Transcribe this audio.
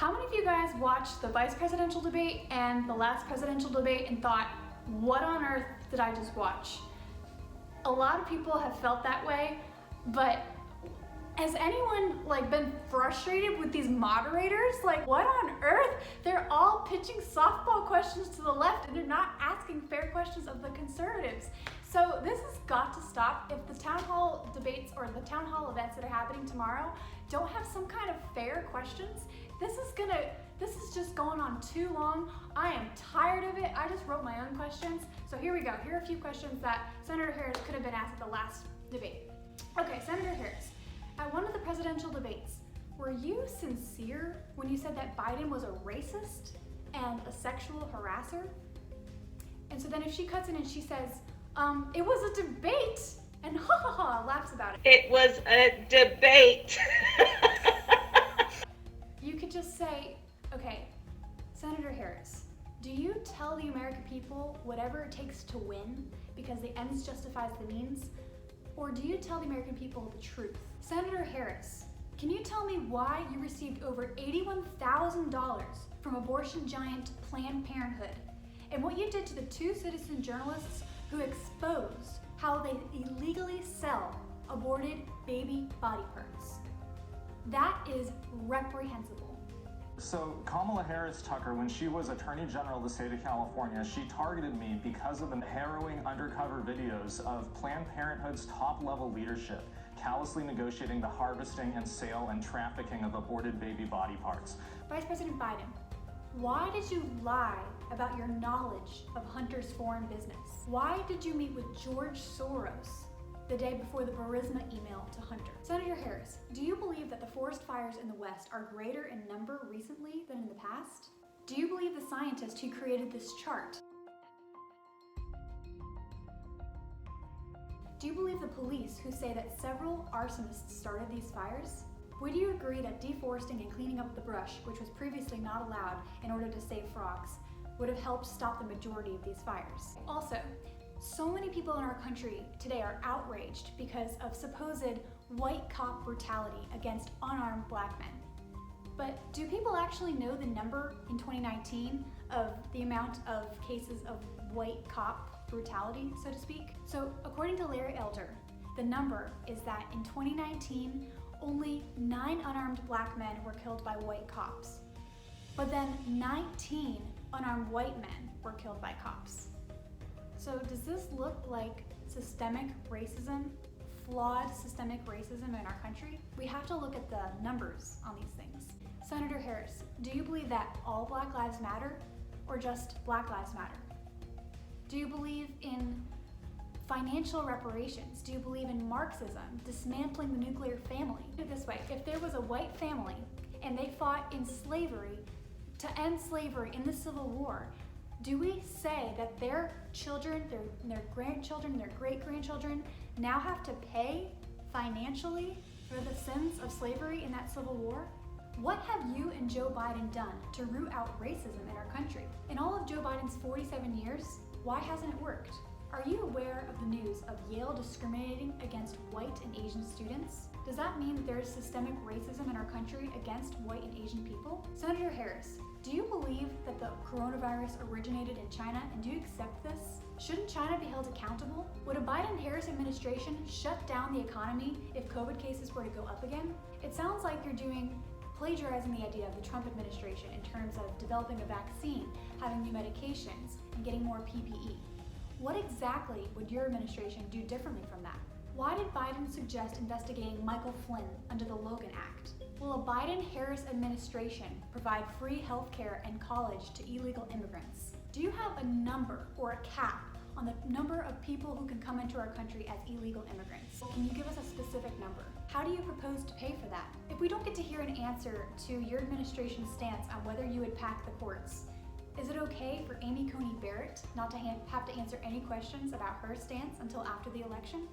How many of you guys watched the vice presidential debate and the last presidential debate and thought, what on earth did I just watch? A lot of people have felt that way, but has anyone been frustrated with these moderators? What on earth? They're all pitching softball questions to the left and they're not asking fair questions of the conservatives. So this has got to stop. If the town hall debates or the town hall events that are happening tomorrow don't have some kind of fair questions, this is just going on too long. I am tired of it. I just wrote my own questions. So here we go. Here are a few questions that Senator Harris could have been asked at the last debate. Okay, Senator Harris, at one of the presidential debates, were you sincere when you said that Biden was a racist and a sexual harasser? And so then if she cuts in and she says, it was a debate, and laughs about it. It was a debate. You could just say, okay, Senator Harris, do you tell the American people whatever it takes to win because the ends justifies the means? Or do you tell the American people the truth? Senator Harris, can you tell me why you received over $81,000 from abortion giant Planned Parenthood and what you did to the two citizen journalists who exposed how they illegally sell aborted baby body parts? That is reprehensible. So Kamala Harris Tucker, when she was Attorney General of the state of California, she targeted me because of the harrowing undercover videos of Planned Parenthood's top-level leadership callously negotiating the harvesting and sale and trafficking of aborted baby body parts. Vice President Biden, why did you lie about your knowledge of Hunter's foreign business? Why did you meet with George Soros the day before the Burisma email to Hunter? Senator Harris, do you believe that the forest fires in the West are greater in number recently than in the past? Do you believe the scientist who created this chart? Do you believe the police who say that several arsonists started these fires? Would you agree that deforesting and cleaning up the brush, which was previously not allowed in order to save frogs, would have helped stop the majority of these fires? Also, so many people in our country today are outraged because of supposed white cop brutality against unarmed black men. But do people actually know the number in 2019 of the amount of cases of white cop brutality, so to speak? So according to Larry Elder, the number is that in 2019, only 9 unarmed black men were killed by white cops. But then 19 unarmed white men were killed by cops. So does this look like systemic racism, flawed systemic racism in our country? We have to look at the numbers on these things. Senator Harris, do you believe that all Black Lives Matter or just Black Lives Matter? Do you believe in financial reparations? Do you believe in Marxism, dismantling the nuclear family? Put it this way, if there was a white family and they fought in slavery to end slavery in the Civil War, do we say that their children, their grandchildren, their great-grandchildren now have to pay financially for the sins of slavery in that Civil War? What have you and Joe Biden done to root out racism in our country? In all of Joe Biden's 47 years, why hasn't it worked? Are you aware of the news of Yale discriminating against white and Asian students? Does that mean that there is systemic racism in our country against white and Asian people? Senator Harris, do you believe that the coronavirus originated in China, and do you accept this? Shouldn't China be held accountable? Would a Biden-Harris administration shut down the economy if COVID cases were to go up again? It sounds like you're plagiarizing the idea of the Trump administration in terms of developing a vaccine, having new medications, and getting more PPE. What exactly would your administration do differently from that? Why did Biden suggest investigating Michael Flynn under the Logan Act? Will a Biden-Harris administration provide free health care and college to illegal immigrants? Do you have a number or a cap on the number of people who can come into our country as illegal immigrants? Can you give us a specific number? How do you propose to pay for that? If we don't get to hear an answer to your administration's stance on whether you would pack the courts, is it okay for Amy Coney Barrett not to have to answer any questions about her stance until after the election?